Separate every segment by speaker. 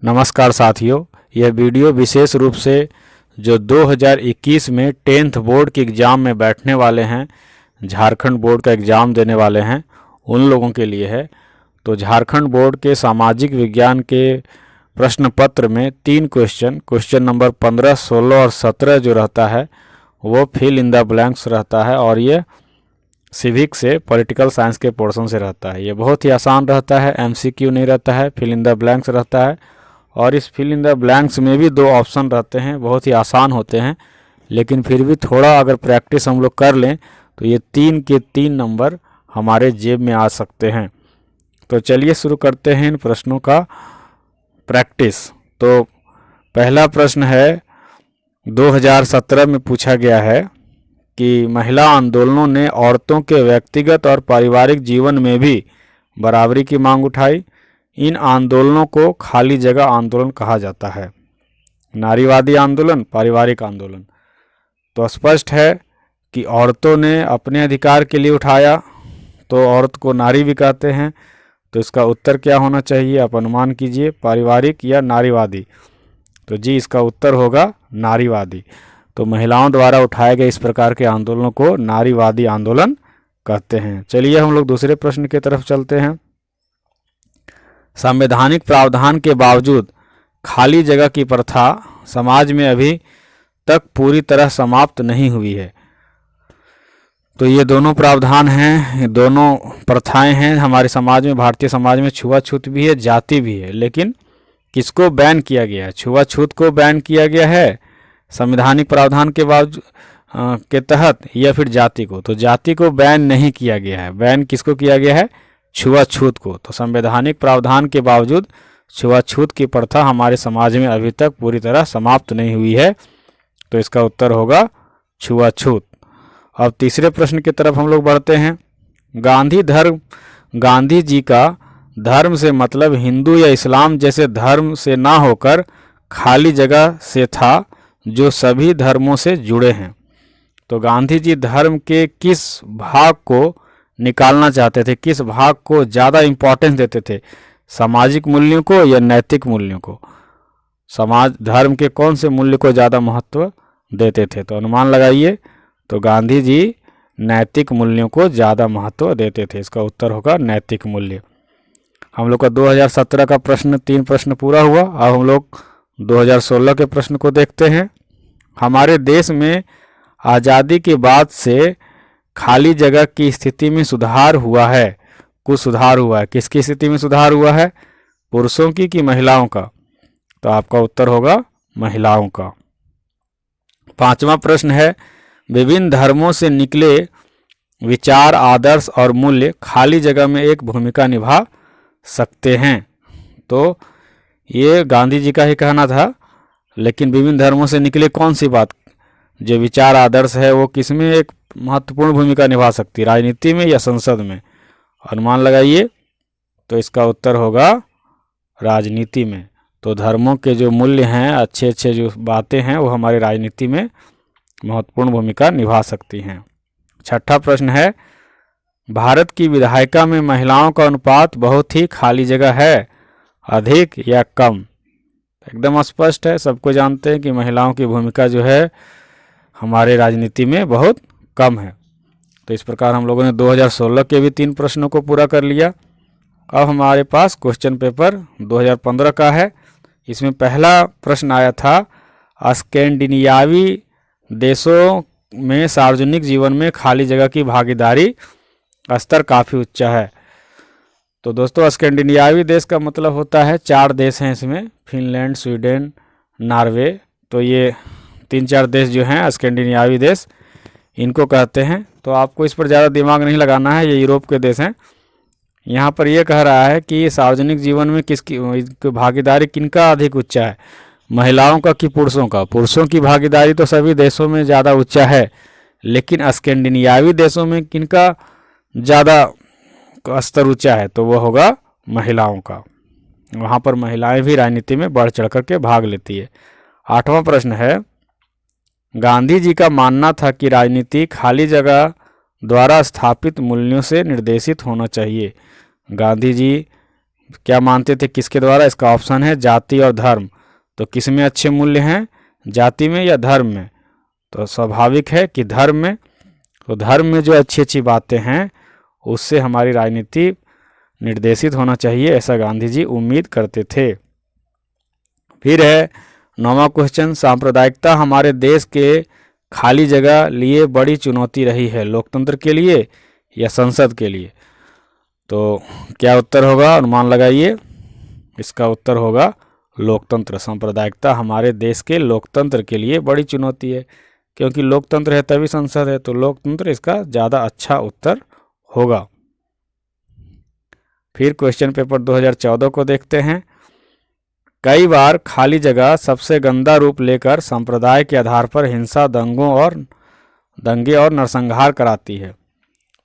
Speaker 1: नमस्कार साथियों, यह वीडियो विशेष रूप से जो 2021 में 10th बोर्ड के एग्ज़ाम में बैठने वाले हैं, झारखंड बोर्ड का एग्ज़ाम देने वाले हैं, उन लोगों के लिए है। तो झारखंड बोर्ड के सामाजिक विज्ञान के प्रश्न पत्र में 3 क्वेश्चन नंबर 15, 16 और 17 जो रहता है वो फिल इन द ब्लैंक्स रहता है, और ये सिविक से पॉलिटिकल साइंस के पोर्शन से रहता है। ये बहुत ही आसान रहता है, MCQ नहीं रहता है, फिल इन द ब्लैंक्स रहता है। और इस फिल इन द ब्लैंक्स में भी 2 ऑप्शन रहते हैं, बहुत ही आसान होते हैं, लेकिन फिर भी थोड़ा अगर प्रैक्टिस हम लोग कर लें तो ये 3 के 3 नंबर हमारे जेब में आ सकते हैं। तो चलिए शुरू करते हैं इन प्रश्नों का प्रैक्टिस। तो पहला प्रश्न है, 2017 में पूछा गया है कि महिला आंदोलनों ने औरतों के व्यक्तिगत और पारिवारिक जीवन में भी बराबरी की मांग उठाई। इन आंदोलनों को खाली जगह आंदोलन कहा जाता है। नारीवादी आंदोलन, पारिवारिक आंदोलन। तो स्पष्ट है कि औरतों ने अपने अधिकार के लिए उठाया, तो औरत को नारी भी कहते हैं। तो इसका उत्तर क्या होना चाहिए, आप अनुमान कीजिए, पारिवारिक या नारीवादी। तो जी, इसका उत्तर होगा नारीवादी। तो महिलाओं द्वारा उठाए गए इस प्रकार के आंदोलनों को नारीवादी आंदोलन कहते हैं। चलिए हम लोग दूसरे प्रश्न की तरफ चलते हैं। संवैधानिक प्रावधान के बावजूद खाली जगह की प्रथा समाज में अभी तक पूरी तरह समाप्त नहीं हुई है। तो ये दोनों प्रावधान हैं, ये दोनों प्रथाएं हैं हमारे समाज में। भारतीय समाज में छुआछूत भी है, जाति भी है, लेकिन किसको बैन किया गया है? छुआछूत को बैन किया गया है संवैधानिक प्रावधान के बावजूद के तहत, या फिर जाति को? तो जाति को बैन नहीं किया गया है। बैन किसको किया गया है? छुआछूत को। तो संवैधानिक प्रावधान के बावजूद छुआछूत की प्रथा हमारे समाज में अभी तक पूरी तरह समाप्त नहीं हुई है। तो इसका उत्तर होगा छुआछूत। अब तीसरे प्रश्न की तरफ हम लोग बढ़ते हैं। गांधी जी का धर्म से मतलब हिंदू या इस्लाम जैसे धर्म से ना होकर खाली जगह से था, जो सभी धर्मों से जुड़े हैं। तो गांधी जी धर्म के किस भाग को निकालना चाहते थे, किस भाग को ज़्यादा इम्पोर्टेंस देते थे, सामाजिक मूल्यों को या नैतिक मूल्यों को? समाज धर्म के कौन से मूल्य को ज़्यादा महत्व देते थे? तो अनुमान लगाइए। तो गांधी जी नैतिक मूल्यों को ज़्यादा महत्व देते थे। इसका उत्तर होगा नैतिक मूल्य। हम लोग का 2017 का प्रश्न 3 प्रश्न पूरा हुआ। अब हम लोग 2016 के प्रश्न को देखते हैं। हमारे देश में आज़ादी के बाद से खाली जगह की स्थिति में सुधार हुआ है। कुछ सुधार हुआ है। किसकी स्थिति में सुधार हुआ है? पुरुषों की कि महिलाओं का? तो आपका उत्तर होगा महिलाओं का। 5वां प्रश्न है, विभिन्न धर्मों से निकले विचार, आदर्श और मूल्य खाली जगह में एक भूमिका निभा सकते हैं। तो ये गांधी जी का ही कहना था, लेकिन विभिन्न धर्मों से निकले कौन सी बात, जो विचार आदर्श है, वो किसमें एक महत्वपूर्ण भूमिका निभा सकती है? राजनीति में या संसद में? अनुमान लगाइए। तो इसका उत्तर होगा राजनीति में। तो धर्मों के जो मूल्य हैं, अच्छे अच्छे जो बातें हैं, वो हमारी राजनीति में महत्वपूर्ण भूमिका निभा सकती हैं। 6ठा प्रश्न है, भारत की विधायिका में महिलाओं का अनुपात बहुत ही खाली जगह है, अधिक या कम? एकदम स्पष्ट है, सबको जानते हैं कि महिलाओं की भूमिका जो है हमारे राजनीति में बहुत कम है। तो इस प्रकार हम लोगों ने 2016 के भी 3 प्रश्नों को पूरा कर लिया। अब हमारे पास क्वेश्चन पेपर 2015 का है। इसमें पहला प्रश्न आया था, स्कैंडिनेवियाई देशों में सार्वजनिक जीवन में खाली जगह की भागीदारी स्तर काफ़ी ऊंचा है। तो दोस्तों, स्कैंडिनेवियाई देश का मतलब होता है 4 देश हैं इसमें, फिनलैंड, स्वीडन, नॉर्वे। तो ये 3-4 देश जो हैं स्कैंडिनेवियाई देश, इनको कहते हैं। तो आपको इस पर ज़्यादा दिमाग नहीं लगाना है, ये यूरोप के देश हैं। यहाँ पर ये कह रहा है कि सार्वजनिक जीवन में किसकी भागीदारी किनका अधिक उच्चा है, महिलाओं का कि पुरुषों का? पुरुषों की भागीदारी तो सभी देशों में ज़्यादा उच्चा है, लेकिन स्कैंडिनेवियाई देशों में किनका ज़्यादा स्तर ऊंचा है? तो वो होगा महिलाओं का। वहाँ पर महिलाएं भी राजनीति में बढ़ चढ़ करके भाग लेती है। 8वां प्रश्न है, गांधी जी का मानना था कि राजनीति खाली जगह द्वारा स्थापित मूल्यों से निर्देशित होना चाहिए। गांधी जी क्या मानते थे किसके द्वारा? इसका ऑप्शन है जाति और धर्म। तो किस में अच्छे मूल्य हैं, जाति में या धर्म में? तो स्वाभाविक है कि धर्म में। तो धर्म में जो अच्छी अच्छी बातें हैं उससे हमारी राजनीति निर्देशित होना चाहिए, ऐसा गांधी जी उम्मीद करते थे। फिर है 9वां क्वेश्चन, सांप्रदायिकता हमारे देश के खाली जगह लिए बड़ी चुनौती रही है, लोकतंत्र के लिए या संसद के लिए? तो क्या उत्तर होगा, अनुमान लगाइए। इसका उत्तर होगा लोकतंत्र। सांप्रदायिकता हमारे देश के लोकतंत्र के लिए बड़ी चुनौती है, क्योंकि लोकतंत्र है तभी संसद है, तो लोकतंत्र इसका ज़्यादा अच्छा उत्तर होगा। फिर क्वेश्चन पेपर 2014 को देखते हैं। कई बार खाली जगह सबसे गंदा रूप लेकर संप्रदाय के आधार पर हिंसा, दंगे और नरसंहार कराती है।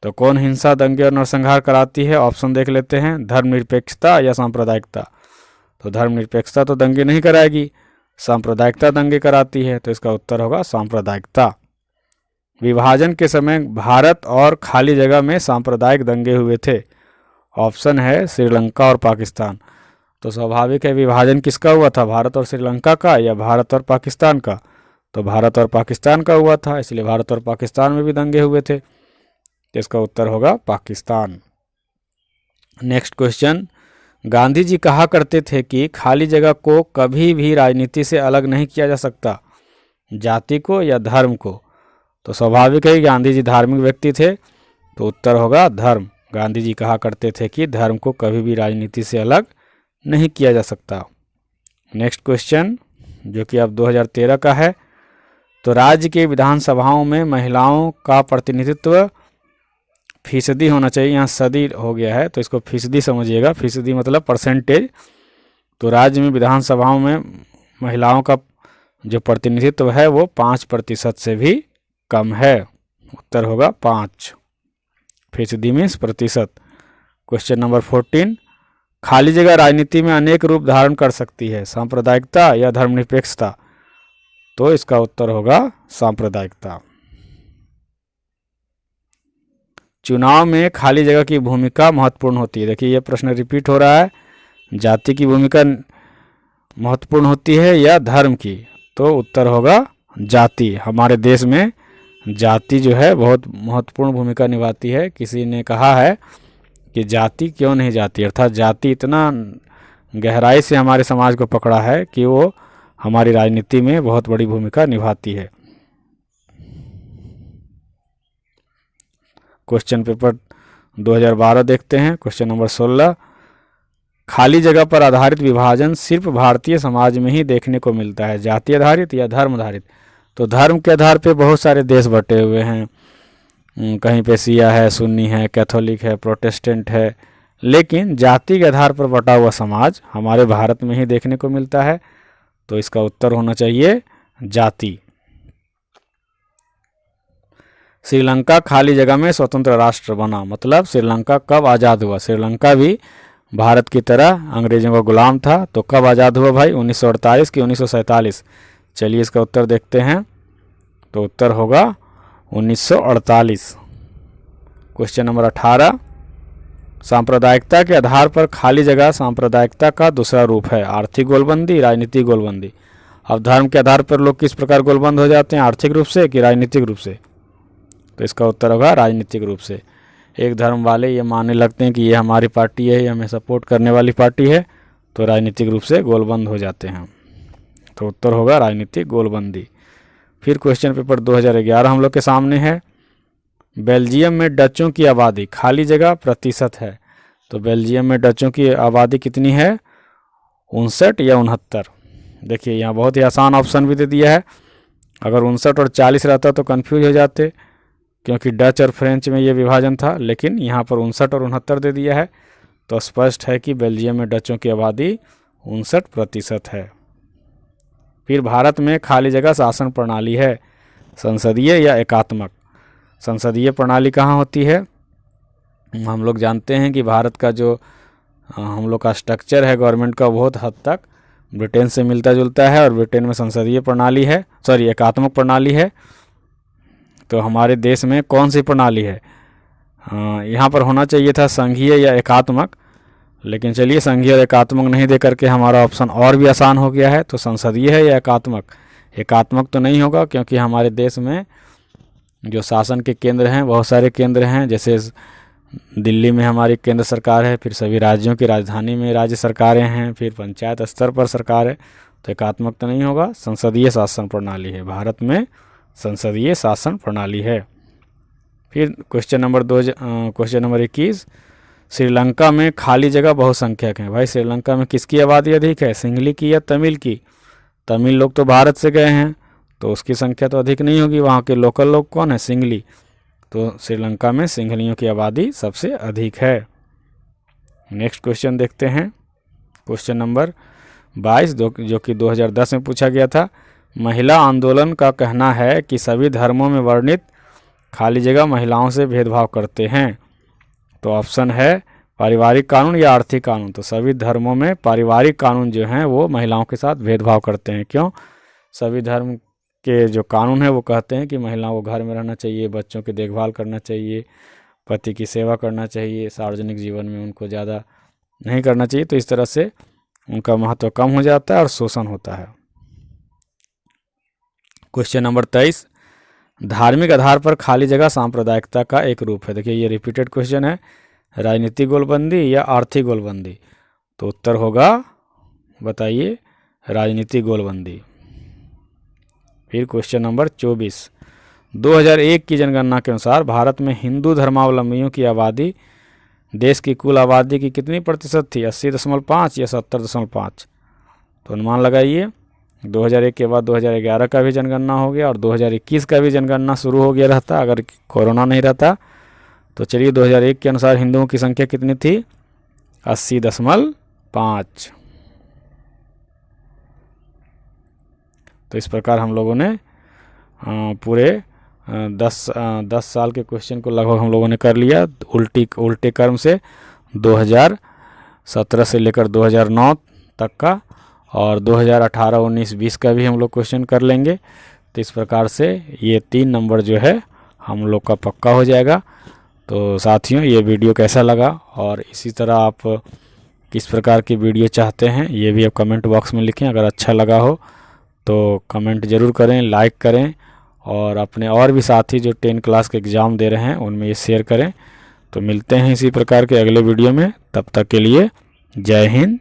Speaker 1: तो कौन हिंसा, दंगे और नरसंहार कराती है? ऑप्शन देख लेते हैं, धर्मनिरपेक्षता या सांप्रदायिकता। तो धर्मनिरपेक्षता तो दंगे नहीं कराएगी, सांप्रदायिकता दंगे कराती है, तो इसका उत्तर होगा सांप्रदायिकता। विभाजन के समय भारत और खाली जगह में सांप्रदायिक दंगे हुए थे। ऑप्शन है श्रीलंका और पाकिस्तान। तो स्वाभाविक है, विभाजन किसका हुआ था, भारत और श्रीलंका का या भारत और पाकिस्तान का? तो भारत और पाकिस्तान का हुआ था, इसलिए भारत और पाकिस्तान में भी दंगे हुए थे, तो इसका उत्तर होगा पाकिस्तान। नेक्स्ट क्वेश्चन, गांधी जी कहा करते थे कि खाली जगह को कभी भी राजनीति से अलग नहीं किया जा सकता, जाति को या धर्म को? तो स्वाभाविक है कि गांधी जी धार्मिक व्यक्ति थे, तो उत्तर होगा धर्म। गांधी जी कहा करते थे कि धर्म को कभी भी राजनीति से अलग नहीं किया जा सकता। नेक्स्ट क्वेश्चन जो कि अब 2013 का है, तो राज्य के विधानसभाओं में महिलाओं का प्रतिनिधित्व फीसदी होना चाहिए, यहाँ सदी हो गया है तो इसको फीसदी समझिएगा, फीसदी मतलब परसेंटेज। तो राज्य में विधानसभाओं में महिलाओं का जो प्रतिनिधित्व है वो 5% से भी कम है, उत्तर होगा 5%, मीन्स प्रतिशत। क्वेश्चन नंबर 14, खाली जगह राजनीति में अनेक रूप धारण कर सकती है, सांप्रदायिकता या धर्मनिरपेक्षता? तो इसका उत्तर होगा सांप्रदायिकता। चुनाव में खाली जगह की भूमिका महत्वपूर्ण होती है। देखिए ये प्रश्न रिपीट हो रहा है, जाति की भूमिका महत्वपूर्ण होती है या धर्म की? तो उत्तर होगा जाति। हमारे देश में जाति जो है बहुत महत्वपूर्ण भूमिका निभाती है। किसी ने कहा है कि जाति क्यों नहीं जाती, अर्थात जाति इतना गहराई से हमारे समाज को पकड़ा है कि वो हमारी राजनीति में बहुत बड़ी भूमिका निभाती है। क्वेश्चन पेपर 2012 देखते हैं। क्वेश्चन नंबर 16, खाली जगह पर आधारित विभाजन सिर्फ भारतीय समाज में ही देखने को मिलता है, जाति आधारित या धर्म आधारित? तो धर्म के आधार पे बहुत सारे देश बटे हुए हैं, कहीं पे शिया है, सुन्नी है, कैथोलिक है, प्रोटेस्टेंट है, लेकिन जाति के आधार पर बटा हुआ समाज हमारे भारत में ही देखने को मिलता है, तो इसका उत्तर होना चाहिए जाति। श्रीलंका खाली जगह में स्वतंत्र राष्ट्र बना, मतलब श्रीलंका कब आज़ाद हुआ? श्रीलंका भी भारत की तरह अंग्रेजों का गुलाम था, तो कब आज़ाद हुआ भाई? 1948 कि 1947? चलिए इसका उत्तर देखते हैं, तो उत्तर होगा 1948। क्वेश्चन नंबर 18, सांप्रदायिकता के आधार पर खाली जगह सांप्रदायिकता का दूसरा रूप है, आर्थिक गोलबंदी, राजनीतिक गोलबंदी? अब धर्म के आधार पर लोग किस प्रकार गोलबंद हो जाते हैं, आर्थिक रूप से कि राजनीतिक रूप से? तो इसका उत्तर होगा राजनीतिक रूप से। एक धर्म वाले ये मानने लगते हैं कि ये हमारी पार्टी है, ये हमें सपोर्ट करने वाली पार्टी है, तो राजनीतिक रूप से गोलबंद हो जाते हैं, तो उत्तर होगा राजनीतिक गोलबंदी। फिर क्वेश्चन पेपर 2011 हम लोग के सामने है, बेल्जियम में डचों की आबादी खाली जगह प्रतिशत है, तो बेल्जियम में डचों की आबादी कितनी है, 59 या 69? देखिए यहाँ बहुत ही आसान ऑप्शन भी दे दिया है, अगर 59 और 40 रहता तो कन्फ्यूज हो जाते, क्योंकि डच और फ्रेंच में ये विभाजन था, लेकिन यहाँ पर 59 और 69 दे दिया है, तो स्पष्ट है कि बेल्जियम में डचों की आबादी 59% है। फिर भारत में खाली जगह शासन प्रणाली है, संसदीय या एकात्मक? संसदीय प्रणाली कहाँ होती है? हम लोग जानते हैं कि भारत का जो हम लोग का स्ट्रक्चर है गवर्नमेंट का, बहुत हद तक ब्रिटेन से मिलता जुलता है, और ब्रिटेन में संसदीय प्रणाली है, एकात्मक प्रणाली है। तो हमारे देश में कौन सी प्रणाली है? यहाँ पर होना चाहिए था संघीय या एकात्मक, लेकिन चलिए संघीय और एकात्मक नहीं दे करके हमारा ऑप्शन और भी आसान हो गया है। तो संसदीय है या एकात्मक? एकात्मक तो नहीं होगा, क्योंकि हमारे देश में जो शासन के केंद्र हैं, बहुत सारे केंद्र हैं। जैसे दिल्ली में हमारी केंद्र सरकार है, फिर सभी राज्यों की राजधानी में राज्य सरकारें हैं, फिर पंचायत स्तर पर सरकार है। तो एकात्मक तो नहीं होगा, संसदीय शासन प्रणाली है। भारत में संसदीय शासन प्रणाली है। फिर क्वेश्चन नंबर 21, श्रीलंका में खाली जगह बहुसंख्यक हैं। भाई श्रीलंका में किसकी आबादी अधिक है, सिंहली की या तमिल की? तमिल लोग तो भारत से गए हैं, तो उसकी संख्या तो अधिक नहीं होगी। वहाँ के लोकल लोग कौन है, सिंहली। तो श्रीलंका में सिंहलियों की आबादी सबसे अधिक है। नेक्स्ट क्वेश्चन देखते हैं, क्वेश्चन नंबर 22 जो कि 2010 में पूछा गया था। महिला आंदोलन का कहना है कि सभी धर्मों में वर्णित खाली जगह महिलाओं से भेदभाव करते हैं। तो ऑप्शन है पारिवारिक कानून या आर्थिक कानून। तो सभी धर्मों में पारिवारिक कानून जो हैं वो महिलाओं के साथ भेदभाव करते हैं। क्यों? सभी धर्म के जो कानून है वो कहते हैं कि महिलाओं को घर में रहना चाहिए, बच्चों की देखभाल करना चाहिए, पति की सेवा करना चाहिए, सार्वजनिक जीवन में उनको ज़्यादा नहीं करना चाहिए। तो इस तरह से उनका महत्व कम हो जाता है और शोषण होता है। क्वेश्चन नंबर 23, धार्मिक आधार पर खाली जगह सांप्रदायिकता का एक रूप है। देखिए ये रिपीटेड क्वेश्चन है, राजनीतिक गोलबंदी या आर्थिक गोलबंदी। तो उत्तर होगा, बताइए, राजनीतिक गोलबंदी। फिर क्वेश्चन नंबर 24, 2001 की जनगणना के अनुसार भारत में हिंदू धर्मावलंबियों की आबादी देश की कुल आबादी की कितनी प्रतिशत थी, 80.5 या 70.5? तो अनुमान लगाइए। 2001 के बाद 2011 का भी जनगणना हो गया और 2021 का भी जनगणना शुरू हो गया रहता अगर कोरोना नहीं रहता। तो चलिए 2001 के अनुसार हिंदुओं की संख्या कितनी थी, 80.5। तो इस प्रकार हम लोगों ने पूरे 10 साल के क्वेश्चन को लगभग हम लोगों ने कर लिया उल्टे क्रम से, 2017 से लेकर 2009 तक का, और 2018, 19, 20 का भी हम लोग क्वेश्चन कर लेंगे। तो इस प्रकार से ये 3 नंबर जो है हम लोग का पक्का हो जाएगा। तो साथियों ये वीडियो कैसा लगा और इसी तरह आप किस प्रकार की वीडियो चाहते हैं ये भी आप कमेंट बॉक्स में लिखें। अगर अच्छा लगा हो तो कमेंट ज़रूर करें, लाइक करें और अपने और भी साथी जो 10 क्लास के एग्ज़ाम दे रहे हैं उनमें ये शेयर करें। तो मिलते हैं इसी प्रकार के अगले वीडियो में, तब तक के लिए जय हिंद,